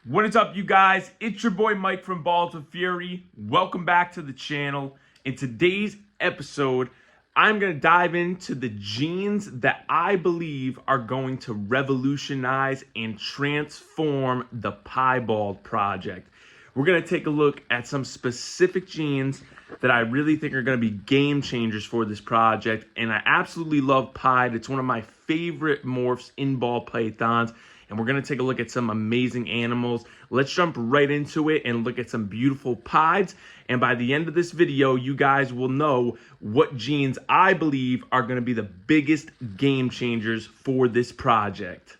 What is up, you guys? It's your boy Mike from Balls of Fury. Welcome back to the channel. In today's episode, I'm going to dive into the genes that I believe are going to revolutionize and transform the Piebald Project. We're going to take a look at some specific genes that I really think are going to be game changers for this project. And I absolutely love Pied. It's one of my favorite morphs in ball pythons. And we're going to take a look at some amazing animals. Let's jump right into it and look at some beautiful pieds. And by the end of this video, you guys will know what genes I believe are going to be the biggest game changers for this project.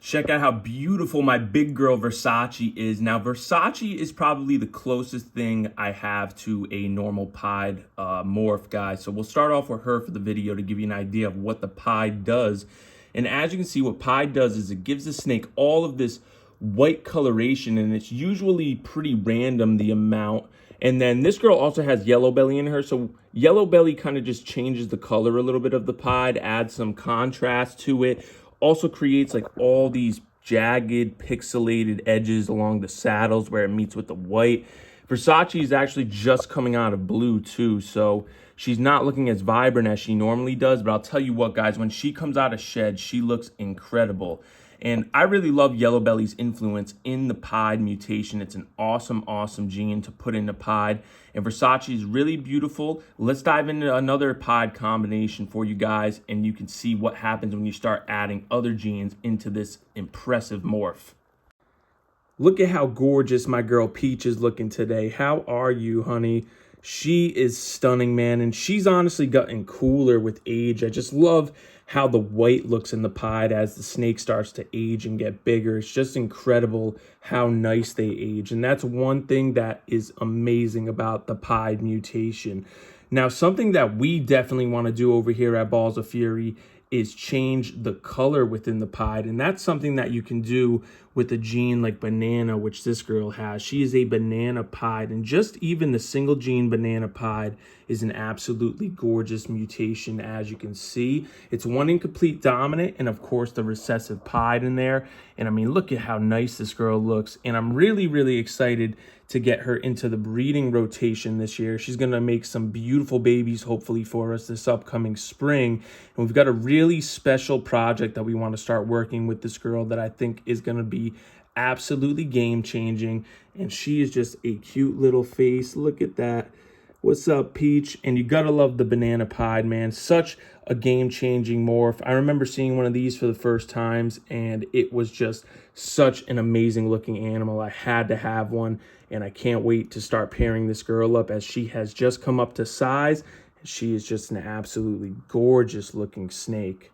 Check out how beautiful my big girl Versace is. Now, Versace is probably the closest thing I have to a normal pied morph, guys. So we'll start off with her for the video to give you an idea of what the pied does. And as you can see, what Pied does is it gives the snake all of this white coloration, and it's usually pretty random, the amount. And then this girl also has yellow belly in her, so yellow belly kind of just changes the color a little bit of the Pied, adds some contrast to it. Also creates like all these jagged, pixelated edges along the saddles where it meets with the white. Versace is actually just coming out of blue too, so she's not looking as vibrant as she normally does, but I'll tell you what, guys, when she comes out of shed, she looks incredible. And I really love Yellow Belly's influence in the Pied mutation. It's an awesome, awesome gene to put into Pied. And Versace is really beautiful. Let's dive into another Pied combination for you guys, and you can see what happens when you start adding other genes into this impressive morph. Look at how gorgeous my girl Peach is looking today. How are you, honey? She is stunning, man, and she's honestly gotten cooler with age. I just love how the white looks in the Pied as the snake starts to age and get bigger. It's just incredible how nice they age, and that's one thing that is amazing about the Pied mutation. Now, something that we definitely want to do over here at Balls of Fury is change the color within the Pied, and that's something that you can do with a gene like Banana, which this girl has. She is a Banana Pied, and just even the single gene Banana Pied is an absolutely gorgeous mutation. As you can see, it's one incomplete dominant and of course the recessive Pied in there. And I mean, look at how nice this girl looks, and I'm really excited to get her into the breeding rotation this year. She's going to make some beautiful babies, hopefully, for us this upcoming spring. And we've got a really special project that we want to start working with this girl that I think is going to be absolutely game-changing. And she is just a cute little face. Look at that. What's up, Peach? And you got to love the Banana Pied, man. Such a game-changing morph. I remember seeing one of these for the first times, and it was just such an amazing-looking animal. I had to have one. And I can't wait to start pairing this girl up as she has just come up to size. She is just an absolutely gorgeous looking snake.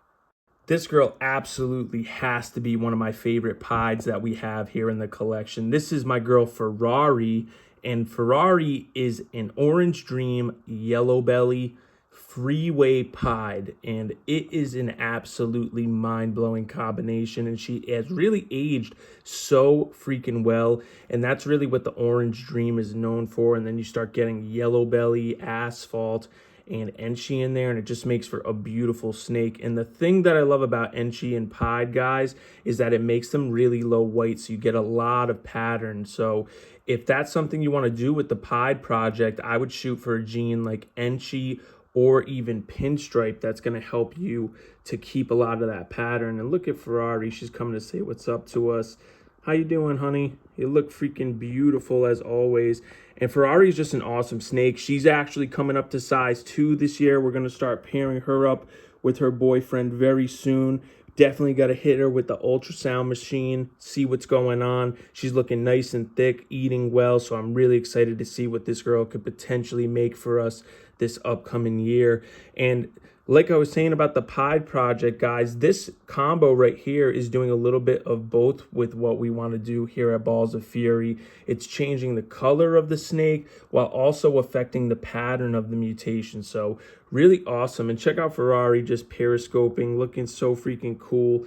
This girl absolutely has to be one of my favorite pieds that we have here in the collection. This is my girl Ferrari, and Ferrari is an Orange Dream Yellow Belly Freeway Pied, and it is an absolutely mind-blowing combination, and she has really aged so freaking well, and that's really what the Orange Dream is known for. And then you start getting Yellow Belly, Asphalt, and Enchi in there, and it just makes for a beautiful snake. And the thing that I love about Enchi and Pied, guys, is that it makes them really low white, so you get a lot of pattern. So if that's something you want to do with the Pied project, I would shoot for a gene like Enchi or even Pinstripe. That's going to help you to keep a lot of that pattern. And look at Ferrari. She's coming to say what's up to us. How you doing, honey? You look freaking beautiful as always. And Ferrari is just an awesome snake. She's actually coming up to size 2 this year. We're going to start pairing her up with her boyfriend very soon. Definitely got to hit her with the ultrasound machine, see what's going on. She's looking nice and thick, eating well, so I'm really excited to see what this girl could potentially make for us this upcoming year. And like I was saying about the Pied project, guys, this combo right here is doing a little bit of both with what we want to do here at Balls of Fury. It's changing the color of the snake while also affecting the pattern of the mutation. So really awesome. And check out Ferrari just periscoping, looking so freaking cool.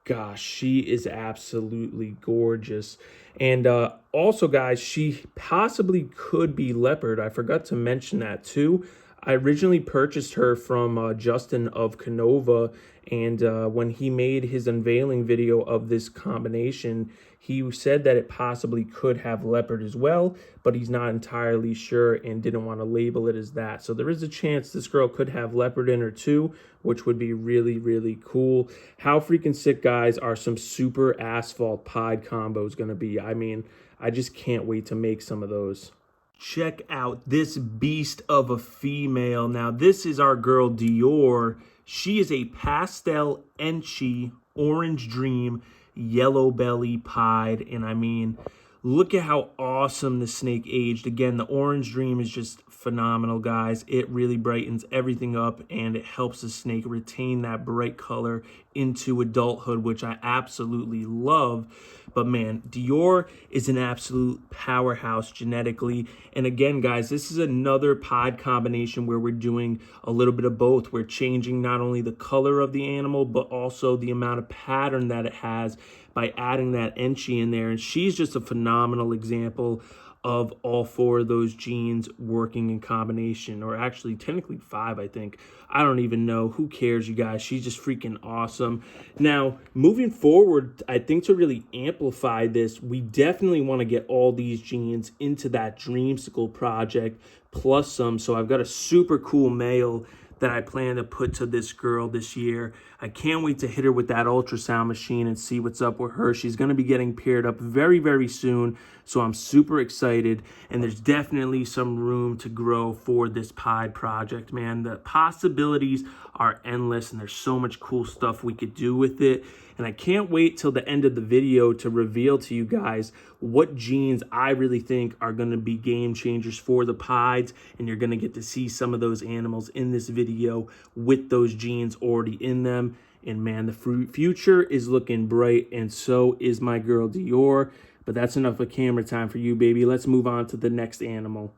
Gosh, she is absolutely gorgeous. And also, guys, she possibly could be leopard. I forgot to mention that too. I originally purchased her from Justin of Canova, and when he made his unveiling video of this combination, he said that it possibly could have leopard as well, but he's not entirely sure and didn't want to label it as that. So there is a chance this girl could have leopard in her too, which would be really, really cool. How freaking sick, guys, are some super asphalt pied combos going to be? I mean, I just can't wait to make some of those. Check out this beast of a female. Now, this is our girl Dior. She is a pastel Enchi orange dream yellow belly pied, and I mean, look at how awesome the snake aged. Again, the orange dream is just phenomenal, guys. It really brightens everything up, and it helps the snake retain that bright color into adulthood, which I absolutely love. But man, Dior is an absolute powerhouse genetically. And again, guys, this is another pod combination where we're doing a little bit of both. We're changing not only the color of the animal, but also the amount of pattern that it has by adding that Enchi in there. And she's just a phenomenal example of all four of those genes working in combination, or actually technically five, I think. I don't even know. Who cares, you guys? She's just freaking awesome. Now, moving forward, I think to really amplify this, we definitely want to get all these genes into that Dreamsicle project, plus some. So I've got a super cool male that I plan to put to this girl this year. I can't wait to hit her with that ultrasound machine and see what's up with her. She's going to be getting paired up very, very soon, so I'm super excited, and there's definitely some room to grow for this pied project, man. The possibilities are endless, and there's so much cool stuff we could do with it. And I can't wait till the end of the video to reveal to you guys what genes I really think are going to be game changers for the pieds. And you're going to get to see some of those animals in this video with those genes already in them. And man, the future is looking bright, and so is my girl Dior. But that's enough of camera time for you, baby. Let's move on to the next animal.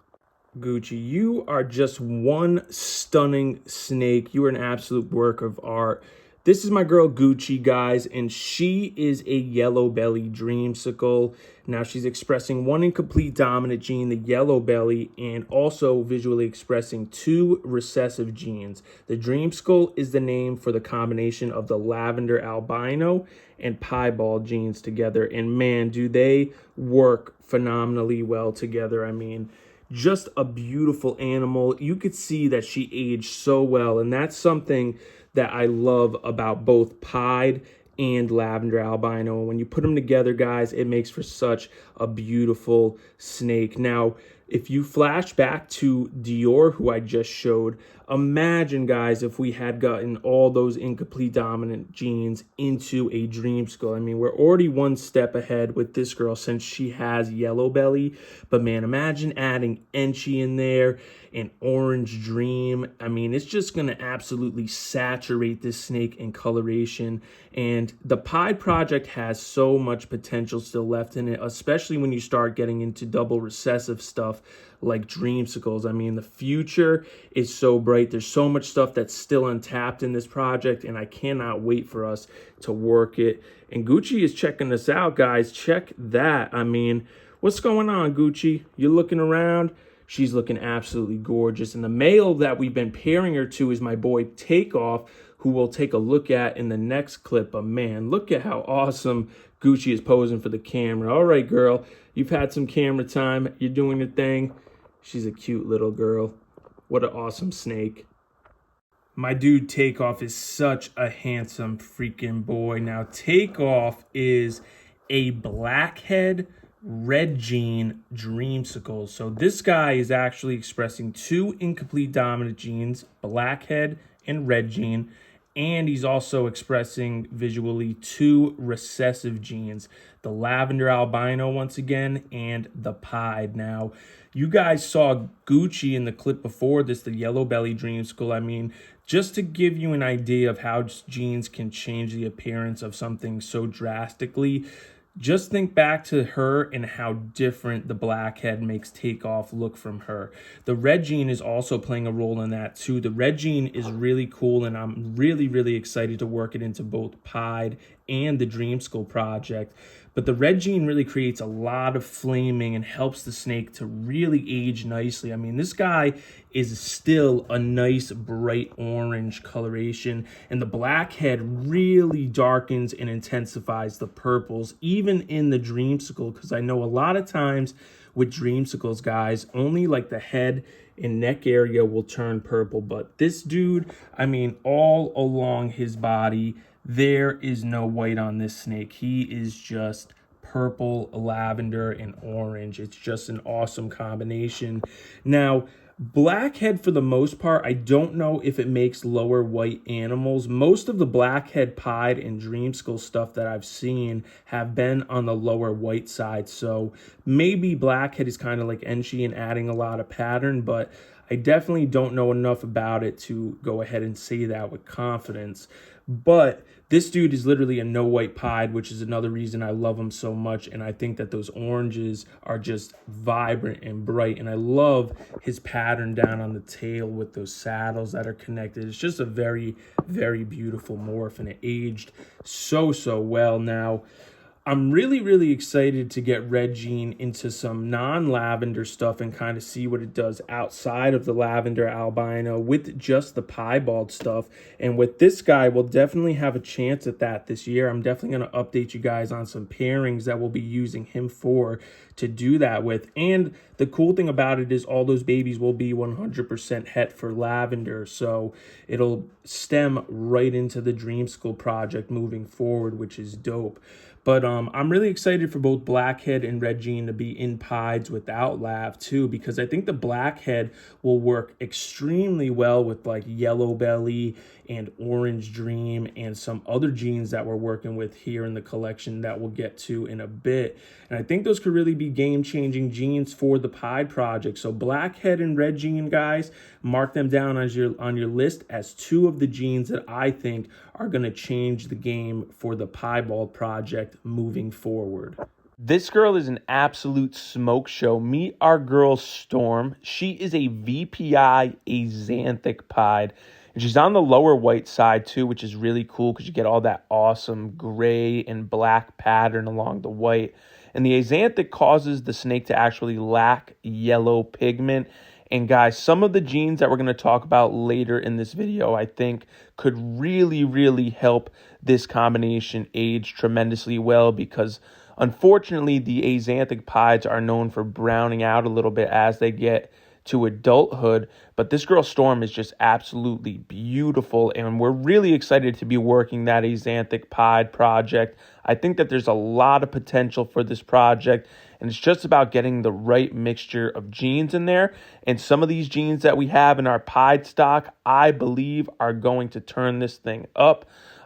Gucci, you are just one stunning snake. You are an absolute work of art. This is my girl Gucci, guys, and she is a yellow belly dreamsicle. Now she's expressing one incomplete dominant gene, the yellow belly, and also visually expressing two recessive genes. The dreamsicle is the name for the combination of the lavender albino and piebald genes together. And man, do they work phenomenally well together. I mean, just a beautiful animal. You could see that she aged so well, and that's something that I love about both pied and lavender albino. When you put them together, guys, it makes for such a beautiful snake. Now, if you flash back to Dior, who I just showed, imagine, guys, if we had gotten all those incomplete dominant genes into a dreamsicle. I mean, we're already one step ahead with this girl since she has yellow belly. But man, imagine adding Enchi in there and orange dream. I mean, it's just going to absolutely saturate this snake in coloration. And the pied project has so much potential still left in it, especially when you start getting into double recessive stuff like dreamsicles. I mean, the future is so bright. There's so much stuff that's still untapped in this project, and I cannot wait for us to work it. And Gucci is checking this out, guys. Check that. I mean, what's going on, Gucci? You looking around? She's looking absolutely gorgeous. And the male that we've been pairing her to is my boy Takeoff, who we'll take a look at in the next clip. But man, look at how awesome Gucci is posing for the camera. All right, girl, you've had some camera time. You're doing your thing. She's a cute little girl. What an awesome snake. My dude Takeoff is such a handsome freaking boy. Now, Takeoff is a blackhead red gene dreamsicle. So this guy is actually expressing two incomplete dominant genes, blackhead and red gene. And he's also expressing visually two recessive genes, the lavender albino once again, and the pied. Now, you guys saw Gucci in the clip before this, the yellow belly dreamsicle. I mean, just to give you an idea of how genes can change the appearance of something so drastically, just think back to her and how different the blackhead makes Takeoff look from her. The red gene is also playing a role in that too. The red gene is really cool, and I'm really, really excited to work it into both pied and the Dream School project. But the red gene really creates a lot of flaming and helps the snake to really age nicely. I mean, this guy is still a nice bright orange coloration, and the black head really darkens and intensifies the purples, even in the dreamsicle, because I know a lot of times with dreamsicles, guys, only like the head and neck area will turn purple. But this dude, I mean, all along his body, there is no white on this snake. He is just purple, lavender, and orange. It's just an awesome combination. Now, blackhead, for the most part, I don't know if it makes lower white animals. Most of the blackhead pied and dreamsicle stuff that I've seen have been on the lower white side. So maybe blackhead is kind of like Enchi and adding a lot of pattern, but I definitely don't know enough about it to go ahead and say that with confidence. But this dude is literally a no white pied, which is another reason I love him so much. And I think that those oranges are just vibrant and bright. And I love his pattern down on the tail with those saddles that are connected. It's just a very, very beautiful morph, and it aged so well. Now, I'm really excited to get Red Gene into some non-lavender stuff and kind of see what it does outside of the lavender albino with just the piebald stuff. And with this guy, we'll definitely have a chance at that this year. I'm definitely going to update you guys on some pairings that we'll be using him for to do that with. And the cool thing about it is all those babies will be 100% het for lavender, so it'll stem right into the Dream School project moving forward, which is dope. But I'm really excited for both Blackhead and Red Gene to be in pieds without lav too, because I think the Blackhead will work extremely well with like Yellow Belly and Orange Dream and some other genes that we're working with here in the collection that we'll get to in a bit. And I think those could really be game-changing genes for the Pied project. So Blackhead and Red Gene, guys, mark them down on your list as two of the genes that I think are going to change the game for the Piebald project moving forward. This girl is an absolute smoke show. Meet our girl Storm. She is a VPI Axanthic pied. And she's on the lower white side too, which is really cool because you get all that awesome gray and black pattern along the white. And the Axanthic causes the snake to actually lack yellow pigment. And guys, some of the genes that we're going to talk about later in this video, I think could really help this combination age tremendously well, because unfortunately the Axanthic pieds are known for browning out a little bit as they get to adulthood. But this girl Storm is just absolutely beautiful, and we're really excited to be working that Axanthic pied project. I think that there's a lot of potential for this project, and it's just about getting the right mixture of genes in there. And some of these genes that we have in our pied stock, I believe, are going to turn this thing up.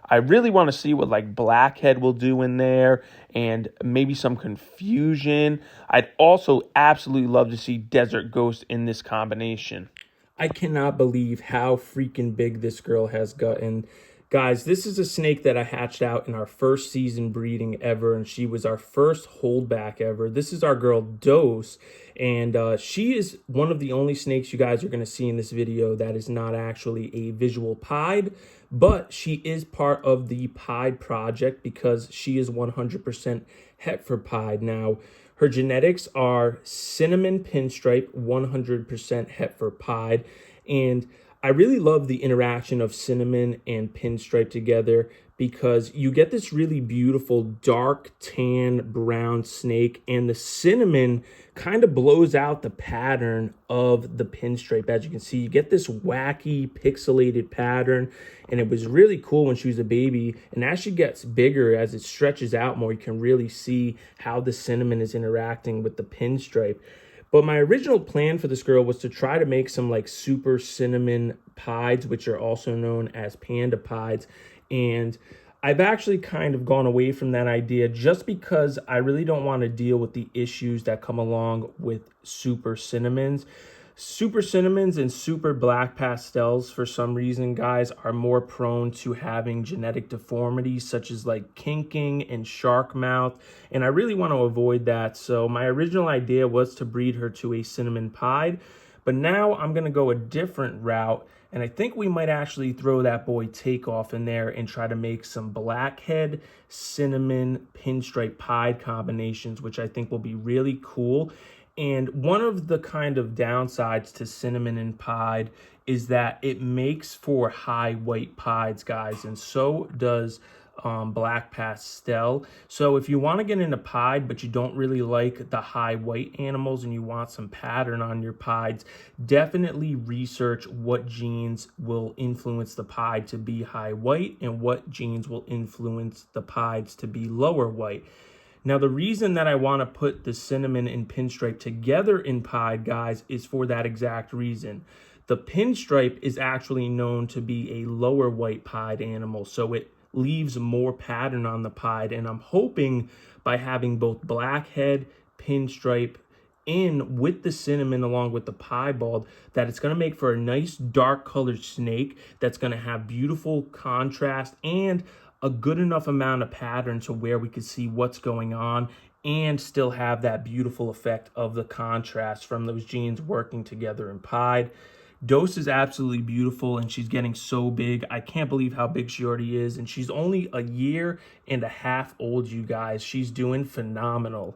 I really want to see what like Blackhead will do in there, and maybe some Confusion. I'd also absolutely love to see Desert Ghost in this combination. I cannot believe how freaking big this girl has gotten. Guys, this is a snake that I hatched out in our first season breeding ever, and she was our first holdback ever. This is our girl Dose, and she is one of the only snakes you guys are going to see in this video that is not actually a visual pied, but she is part of the Pied project because she is 100% het for pied. Now, her genetics are Cinnamon Pinstripe, 100% het for pied, and I really love the interaction of Cinnamon and Pinstripe together because you get this really beautiful dark tan brown snake, and the Cinnamon kind of blows out the pattern of the Pinstripe. As you can see, you get this wacky pixelated pattern, and it was really cool when she was a baby. And as she gets bigger, as it stretches out more, you can really see how the Cinnamon is interacting with the Pinstripe. But my original plan for this girl was to try to make some like super cinnamon pieds, which are also known as panda pieds. And I've actually kind of gone away from that idea just because I really don't want to deal with the issues that come along with super cinnamons. Super cinnamons and super black pastels, for some reason, guys, are more prone to having genetic deformities such as like kinking and shark mouth, and I really want to avoid that. So my original idea was to breed her to a cinnamon pied, but now I'm going to go a different route, And I think we might actually throw that boy Takeoff in there and try to make some blackhead, cinnamon, pinstripe pied combinations, which I think will be really cool. And one of the kind of downsides to cinnamon and pied is that it makes for high white pieds, guys, and so does black pastel. So if you want to get into pied but you don't really like the high white animals and you want some pattern on your pieds, definitely research what genes will influence the pied to be high white and what genes will influence the pieds to be lower white. Now, the reason that I want to put the cinnamon and pinstripe together in pied, guys, is for that exact reason. The pinstripe is actually known to be a lower white pied animal, so it leaves more pattern on the pied, and I'm hoping by having both blackhead, pinstripe in with the cinnamon along with the piebald that it's going to make for a nice dark colored snake that's going to have beautiful contrast and a good enough amount of pattern to where we can see what's going on and still have that beautiful effect of the contrast from those genes working together in pied. Dose is absolutely beautiful, and she's getting so big. I can't believe how big she already is, and she's only a year and a half old, you guys. She's doing phenomenal.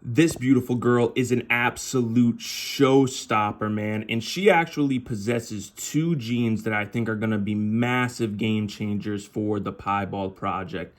This beautiful girl is an absolute showstopper, man, and she actually possesses two genes that I think are going to be massive game changers for the Piebald Project.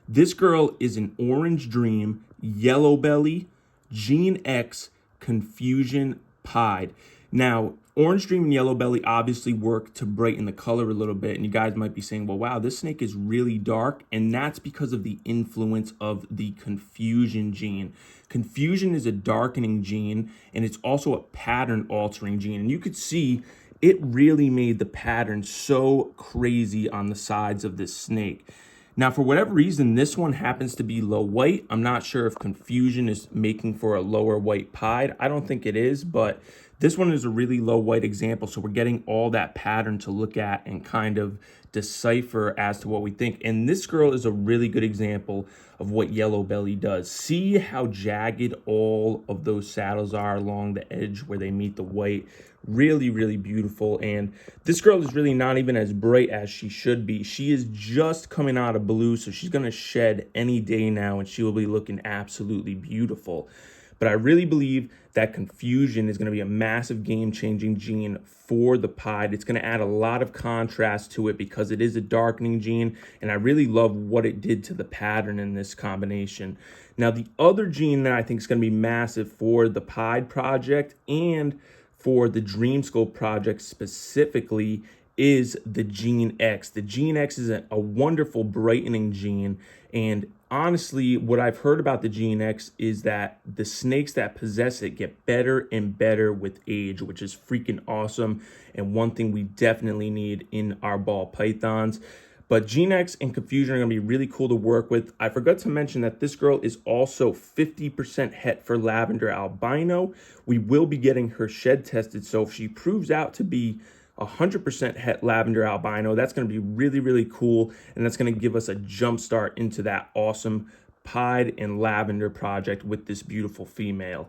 This girl is an orange dream, yellow belly, gene X, confusion pied. Now, orange dream and yellow belly obviously work to brighten the color a little bit, and you guys might be saying, well, wow, this snake is really dark, and that's because of the influence of the confusion gene. Confusion is a darkening gene, and it's also a pattern altering gene, and you could see it really made the pattern so crazy on the sides of this snake. Now, for whatever reason, this one happens to be low white. I'm not sure if confusion is making for a lower white pied. I don't think it is, but this one is a really low white example, so we're getting all that pattern to look at and kind of decipher as to what we think. And this girl is a really good example of what yellow belly does. See how jagged all of those saddles are along the edge where they meet the white. Really, really beautiful. And this girl is really not even as bright as she should be. She is just coming out of blue, so she's going to shed any day now, and she will be looking absolutely beautiful. But I really believe that confusion is going to be a massive game-changing gene for the pied. It's going to add a lot of contrast to it because it is a darkening gene, and I really love what it did to the pattern in this combination. Now, the other gene that I think is going to be massive for the Pied Project and for the Dreamscope Project specifically is the gene X. The gene X is a wonderful brightening gene, and honestly, what I've heard about the gene X is that the snakes that possess it get better and better with age, which is freaking awesome, and one thing we definitely need in our ball pythons. But gene X and confusion are going to be really cool to work with. I forgot to mention that this girl is also 50% het for lavender albino. We will be getting her shed tested, so if she proves out to be 100% het lavender albino, that's going to be really, really cool, and that's going to give us a jump start into that awesome pied and lavender project with this beautiful female.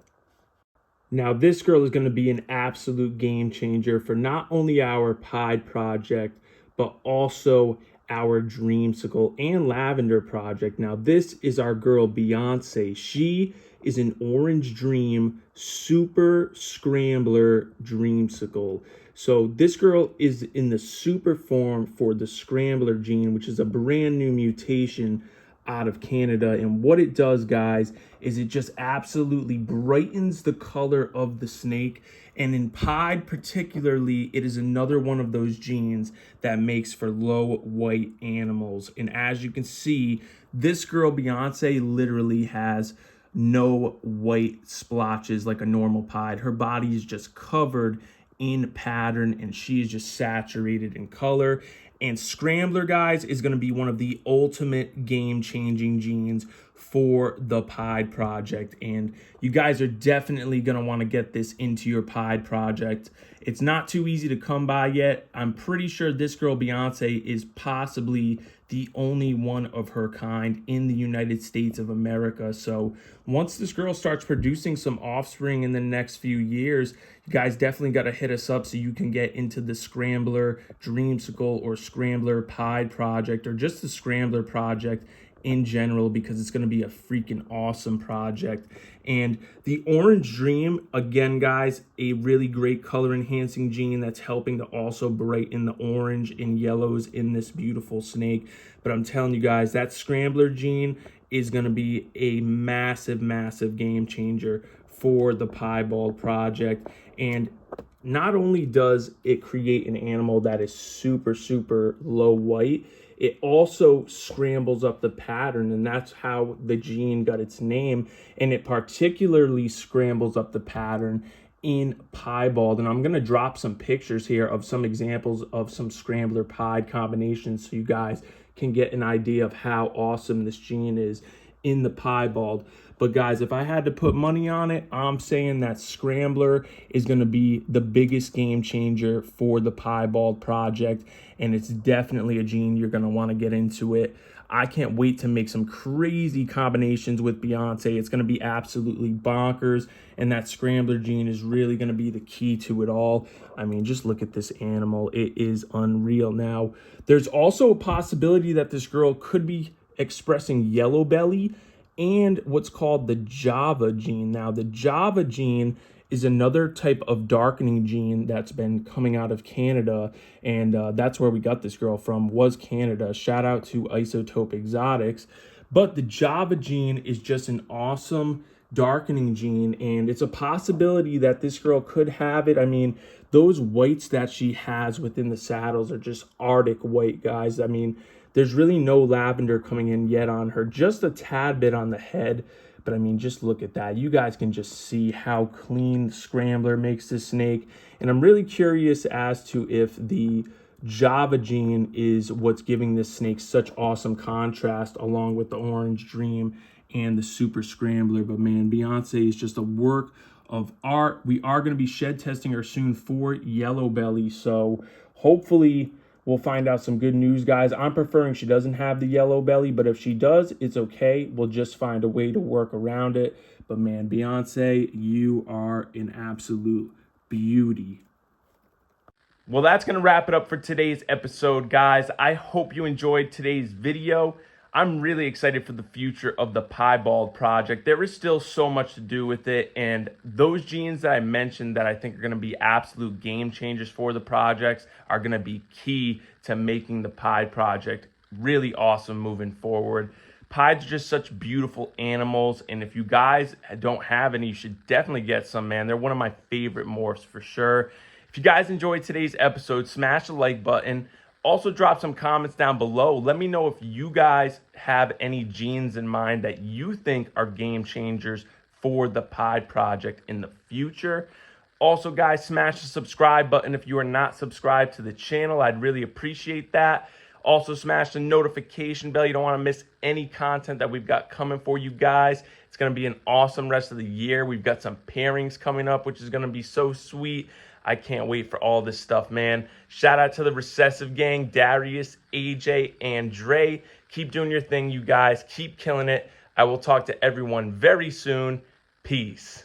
Now, this girl is going to be an absolute game changer for not only our pied project, but also our dreamsicle and lavender project. Now, this is our girl Beyonce. She is an orange dream super scrambler dreamsicle. So this girl is in the super form for the scrambler gene, which is a brand new mutation out of Canada. And what it does, guys, is it just absolutely brightens the color of the snake. And in pied particularly, it is another one of those genes that makes for low white animals. And as you can see, this girl Beyonce literally has no white splotches like a normal pied. Her body is just covered in pattern, and she is just saturated in color. And scrambler, guys, is going to be one of the ultimate game-changing genes for the Pied Project, and you guys are definitely going to want to get this into your Pied Project. It's not too easy to come by yet. I'm pretty sure this girl Beyonce is possibly the only one of her kind in the United States of America. So once this girl starts producing some offspring in the next few years, you guys definitely got to hit us up so you can get into the Scrambler Dreamsicle or Scrambler Pied project, or just the Scrambler project in general, because it's going to be a freaking awesome project. And the Orange Dream, again guys, a really great color enhancing gene that's helping to also brighten the orange and yellows in this beautiful snake. But I'm telling you guys, that Scrambler gene is going to be a massive game changer for the Piebald project. And not only does it create an animal that is super low white, it also scrambles up the pattern, and that's how the gene got its name. And it particularly scrambles up the pattern in Piebald. And I'm going to drop some pictures here of some examples of some Scrambler Pied combinations so you guys can get an idea of how awesome this gene is in the Piebald. But guys, if I had to put money on it, I'm saying that Scrambler is going to be the biggest game changer for the Piebald project, and it's definitely a gene you're going to want to get into it. I can't wait to make some crazy combinations with Beyonce. It's going to be absolutely bonkers, and that Scrambler gene is really going to be the key to it all. I mean, just look at this animal. It is unreal. Now, there's also a possibility that this girl could be expressing yellow belly and what's called the Java gene. Now, the Java gene is another type of darkening gene that's been coming out of Canada, and that's where we got this girl from, was Canada. Shout out to Isotope Exotics. But the Java gene is just an awesome darkening gene, and it's a possibility that this girl could have it. I mean, those whites that she has within the saddles are just Arctic white, guys. I mean, there's really no lavender coming in yet on her, just a tad bit on the head. But I mean, just look at that. You guys can just see how clean Scrambler makes this snake. And I'm really curious as to if the Java gene is what's giving this snake such awesome contrast, along with the Orange Dream and the Super Scrambler. But man, Beyonce is just a work of art. We are going to be shed testing her soon for yellow belly. So hopefully we'll find out some good news, guys. I'm preferring she doesn't have the yellow belly, but if she does, it's okay. We'll just find a way to work around it. But man, Beyonce, you are an absolute beauty. Well, that's going to wrap it up for today's episode, guys. I hope you enjoyed today's video. I'm really excited for the future of the Piebald project. There is still so much to do with it, and those genes that I mentioned that I think are going to be absolute game changers for the projects are going to be key to making the Pied project really awesome moving forward. Pieds are just such beautiful animals, and if you guys don't have any, you should definitely get some, man. They're one of my favorite morphs for sure. If you guys enjoyed today's episode, smash the like button. Also, drop some comments down below. Let me know if you guys have any genes in mind that you think are game changers for the Pied project in the future. Also, guys, smash the subscribe button if you are not subscribed to the channel. I'd really appreciate that. Also, smash the notification bell. You don't want to miss any content that we've got coming for you guys. It's going to be an awesome rest of the year. We've got some pairings coming up, which is going to be so sweet. I can't wait for all this stuff, man. Shout out to the Recessive Gang, Darius, AJ, and Dre. Keep doing your thing, you guys. Keep killing it. I will talk to everyone very soon. Peace.